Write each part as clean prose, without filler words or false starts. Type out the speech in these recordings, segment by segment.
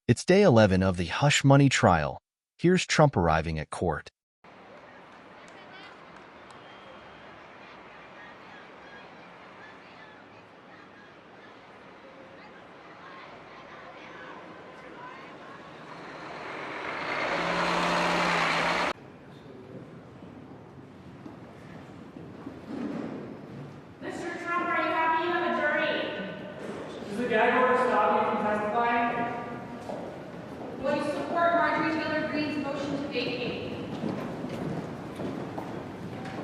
It's day 11 of the hush money trial. Here's Trump arriving at court. Mr. Trump, are you happy you have a jury? Does the gag order stop you from testifying? Will you support Marjorie Taylor Greene's motion to vacate?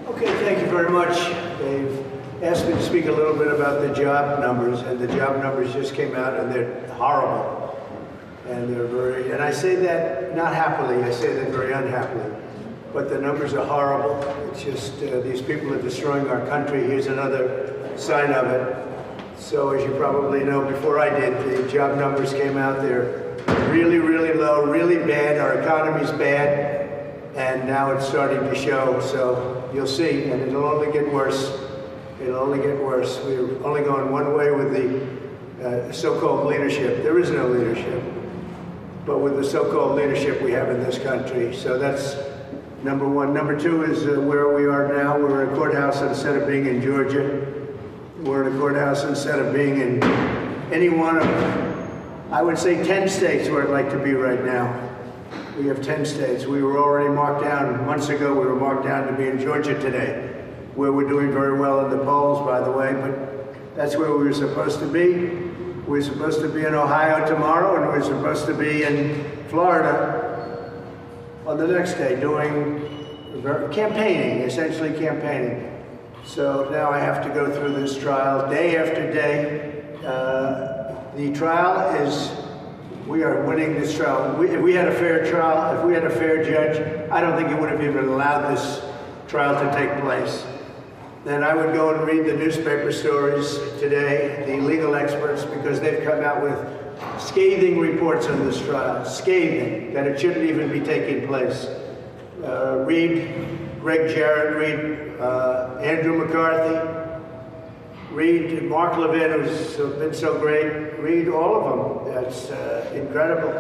Okay, thank you very much. They've asked me to speak a little bit about the job numbers, and the job numbers just came out, and they're horrible. And and I say that not happily, I say that very unhappily. But the numbers are horrible. It's just these people are destroying our country. Here's another sign of it. So as you probably know, before I did, the job numbers came out. They're really, really low, really bad. Our economy's bad, and now it's starting to show. So you'll see, and it'll only get worse. It'll only get worse. We're only going one way with the so-called leadership. There is no leadership, but with the so-called leadership we have in this country. So that's number one. Number two is where we are now. We're in a courthouse instead of being in Georgia. We're in a courthouse instead of being in any one of, I would say, 10 states where I'd like to be right now. We have 10 states. We were already marked down months ago. We were marked down to be in Georgia today, where we're doing very well in the polls, by the way, but that's where we were supposed to be. We're supposed to be in Ohio tomorrow, and we're supposed to be in Florida on the next day doing campaigning, essentially campaigning. So now I have to go through this trial day after day. The trial is, we are winning this trial. If we had a fair trial, if we had a fair judge, I don't think he would have even allowed this trial to take place. Then I would go and read the newspaper stories today, the legal experts, because they've come out with scathing reports on this trial, scathing, that it shouldn't even be taking place. Read Greg Jarrett, read Andrew McCarthy, read Mark Levin, who's been so great, read all of them. That's incredible.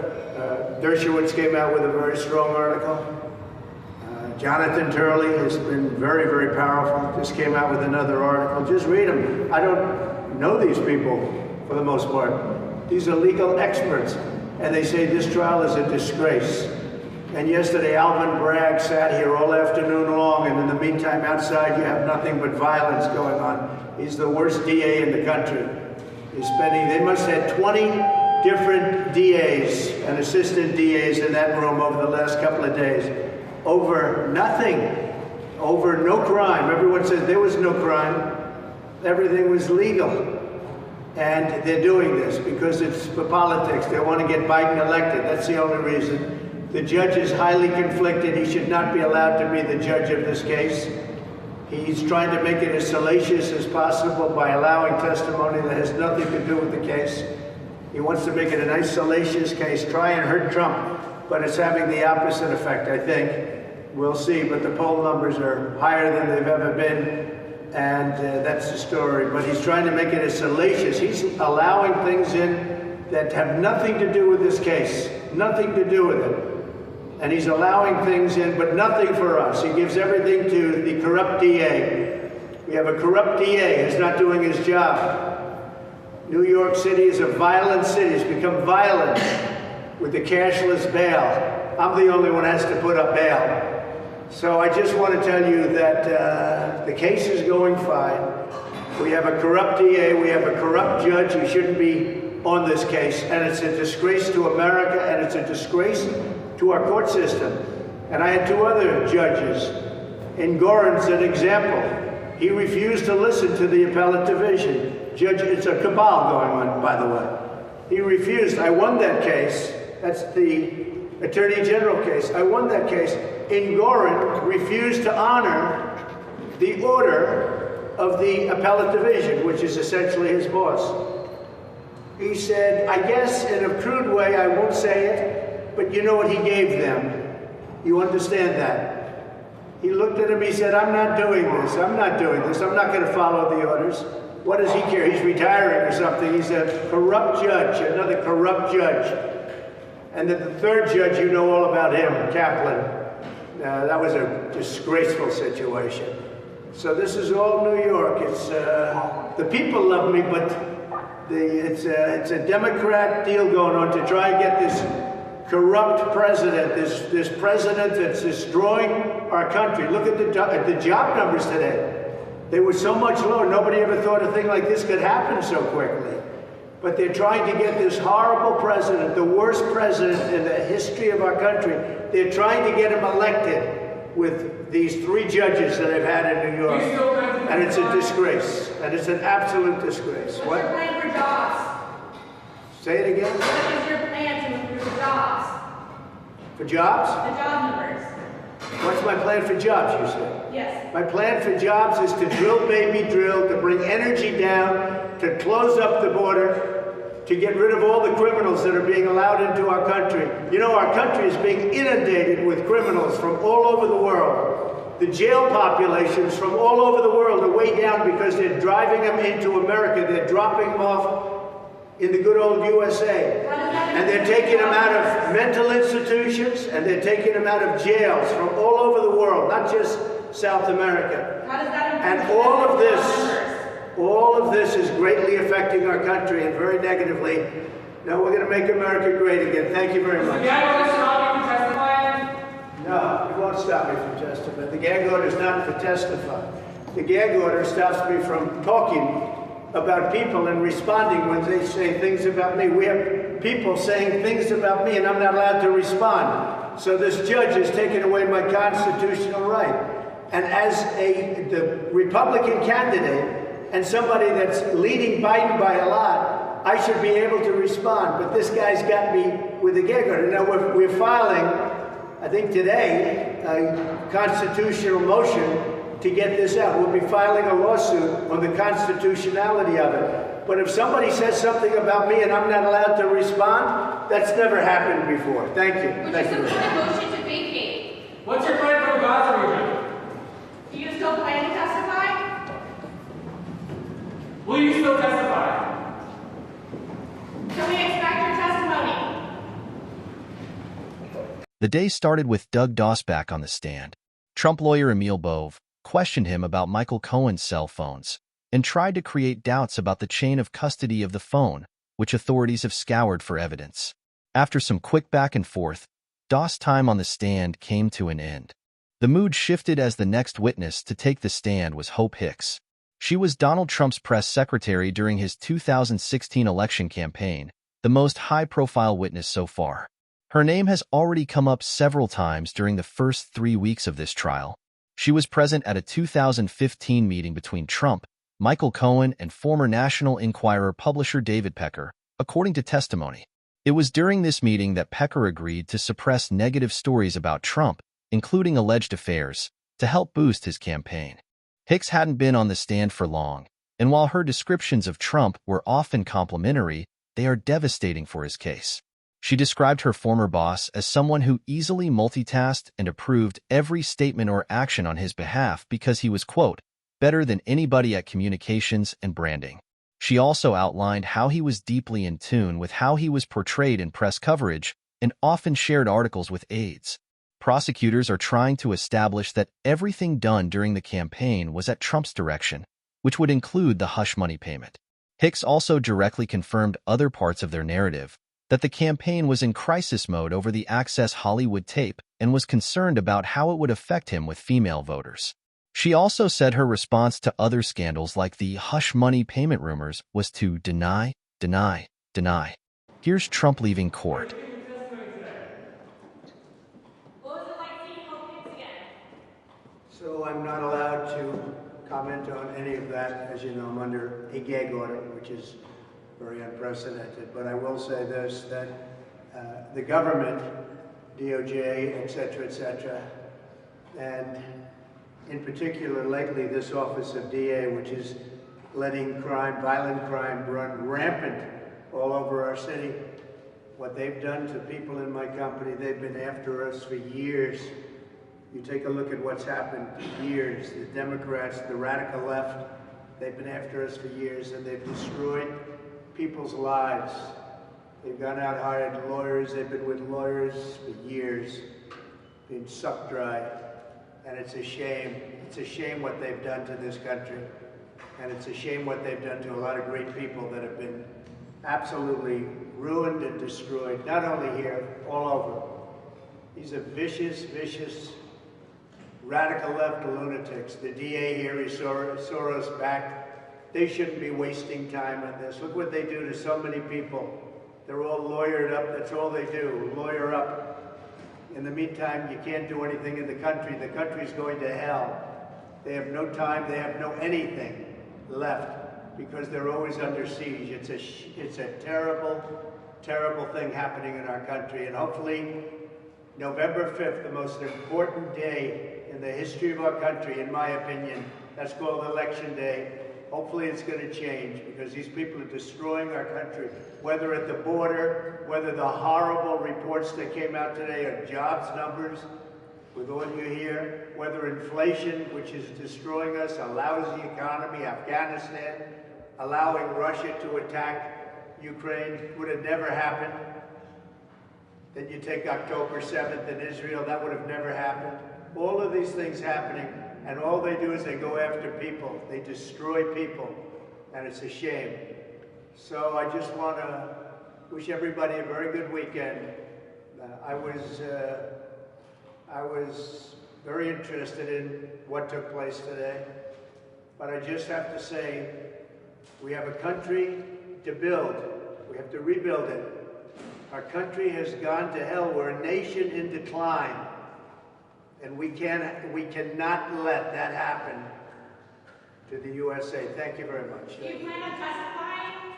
Dershowitz came out with a very strong article. Jonathan Turley has been very, very powerful. Just came out with another article. Just read them. I don't know these people for the most part. These are legal experts. And they say this trial is a disgrace. And yesterday, Alvin Bragg sat here all afternoon long, and in the meantime, outside, you have nothing but violence going on. He's the worst DA in the country. He's spending, they must have had 20 different DAs and assistant DAs in that room over the last couple of days. Over nothing, over no crime. Everyone says there was no crime. Everything was legal. And they're doing this because it's for politics. They want to get Biden elected. That's the only reason. The judge is highly conflicted. He should not be allowed to be the judge of this case. He's trying to make it as salacious as possible by allowing testimony that has nothing to do with the case. He wants to make it a nice salacious case, try and hurt Trump, but it's having the opposite effect, I think. We'll see, but the poll numbers are higher than they've ever been, and that's the story. But he's trying to make it as salacious. He's allowing things in that have nothing to do with this case, nothing to do with it. And he's allowing things in, but nothing for us. He gives everything to the corrupt DA. We have a corrupt DA who's not doing his job. New York City is a violent city. It's become violent with the cashless bail. I'm the only one who has to put up bail. So I just want to tell you that the case is going fine. We have a corrupt DA. We have a corrupt judge who shouldn't be on this case. And it's a disgrace to America, and it's a disgrace to our court system. And I had two other judges. Engoron's an example. He refused to listen to the appellate division. Judge, it's a cabal going on, by the way. He refused. I won that case. That's the Attorney General case. I won that case. Engoron refused to honor the order of the appellate division, which is essentially his boss. He said, I guess in a crude way, I won't say it, but you know what he gave them. You understand that? He looked at him, he said, I'm not doing this. I'm not doing this. I'm not going to follow the orders. What does he care? He's retiring or something. He's a corrupt judge, another corrupt judge. And then the third judge, you know all about him, Kaplan. That was a disgraceful situation. So this is all New York. It's the people love me, but it's a Democrat deal going on to try and get this corrupt president, this president that's destroying our country. Look at the job numbers today. They were so much lower. Nobody ever thought a thing like this could happen so quickly. But they're trying to get this horrible president, the worst president in the history of our country, they're trying to get him elected with these three judges that I've had in New York. And it's a disgrace. And it's an absolute disgrace. What's your plan for jobs? Say it again? What is your plan to improve the jobs? For jobs? The job numbers. What's my plan for jobs, you say? Yes. My plan for jobs is to drill, baby, drill, to bring energy down, to close up the border, to get rid of all the criminals that are being allowed into our country. You know, our country is being inundated with criminals from all over the world. The jail populations from all over the world are way down because they're driving them into America. They're dropping them off in the good old USA. And they're taking them out of mental institutions, and they're taking them out of jails from all over the world, not just South America. How does that And improve all of this is greatly affecting our country and very negatively. Now we're going to make America great again. Thank you very much. The gag order stop you from testifying? No, it won't stop me from testifying. The gag order is not for testifying. The gag order stops me from talking about people and responding when they say things about me. We have people saying things about me and I'm not allowed to respond. So this judge is taking away my constitutional right. And as the Republican candidate and somebody that's leading Biden by a lot, I should be able to respond. But this guy's got me with a gag order. Now we're filing, I think today, a constitutional motion to get this out. We'll be filing a lawsuit on the constitutionality of it. But if somebody says something about me and I'm not allowed to respond, that's never happened before. Thank you. Would Thank you you. support a motion to vacate? What's your plan for the Gaza region? Do you still plan to testify? Will you still testify? Can we expect your testimony? The day started with Doug Dossback on the stand. Trump lawyer Emil Bove questioned him about Michael Cohen's cell phones and tried to create doubts about the chain of custody of the phone, which authorities have scoured for evidence. After some quick back and forth, Doss' time on the stand came to an end. The mood shifted as the next witness to take the stand was Hope Hicks. She was Donald Trump's press secretary during his 2016 election campaign, the most high-profile witness so far. Her name has already come up several times during the first 3 weeks of this trial. She was present at a 2015 meeting between Trump, Michael Cohen, and former National Enquirer publisher David Pecker, according to testimony. It was during this meeting that Pecker agreed to suppress negative stories about Trump, including alleged affairs, to help boost his campaign. Hicks hadn't been on the stand for long, and while her descriptions of Trump were often complimentary, they are devastating for his case. She described her former boss as someone who easily multitasked and approved every statement or action on his behalf because he was, quote, better than anybody at communications and branding. She also outlined how he was deeply in tune with how he was portrayed in press coverage and often shared articles with aides. Prosecutors are trying to establish that everything done during the campaign was at Trump's direction, which would include the hush money payment. Hicks also directly confirmed other parts of their narrative, that the campaign was in crisis mode over the Access Hollywood tape and was concerned about how it would affect him with female voters. She also said her response to other scandals like the hush money payment rumors was to deny, deny, deny. Here's Trump leaving court. What was it like seeing Hope Hicks again? So I'm not allowed to comment on any of that. As you know, I'm under a gag order, which is very unprecedented. But I will say this, that the government, DOJ, et cetera, and in particular lately this office of DA, which is letting crime, violent crime, run rampant all over our city. What they've done to people in my company, they've been after us for years. You take a look at what's happened for years. The Democrats, the radical left, they've been after us for years, and they've destroyed people's lives. They've gone out, hired lawyers. They've been with lawyers for years, being sucked dry. And it's a shame. It's a shame what they've done to this country. And it's a shame what they've done to a lot of great people that have been absolutely ruined and destroyed, not only here, all over. These are vicious, vicious, radical left lunatics. The DA here, he saw us back. They shouldn't be wasting time on this. Look what they do to so many people. They're all lawyered up. That's all they do, lawyer up. In the meantime, you can't do anything in the country. The country's going to hell. They have no time. They have no anything left because they're always under siege. It's a terrible, terrible thing happening in our country. And hopefully, November 5th, the most important day in the history of our country, in my opinion, that's called Election Day. Hopefully it's going to change because these people are destroying our country, whether at the border, whether the horrible reports that came out today are jobs numbers, with all you hear, whether inflation, which is destroying us, a lousy economy, Afghanistan, allowing Russia to attack Ukraine, would have never happened. Then you take October 7th in Israel, that would have never happened. All of these things happening, and all they do is they go after people. They destroy people, and it's a shame. So I just want to wish everybody a very good weekend. I was very interested in what took place today, but I just have to say, we have a country to build. We have to rebuild it. Our country has gone to hell. We're a nation in decline. And we cannot let that happen to the USA. Thank you very much. Do you plan on testifying?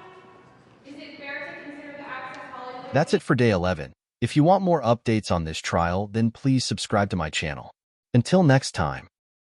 Is it fair to consider the Access Hollywood? That's it for day 11. If you want more updates on this trial, then please subscribe to my channel. Until next time.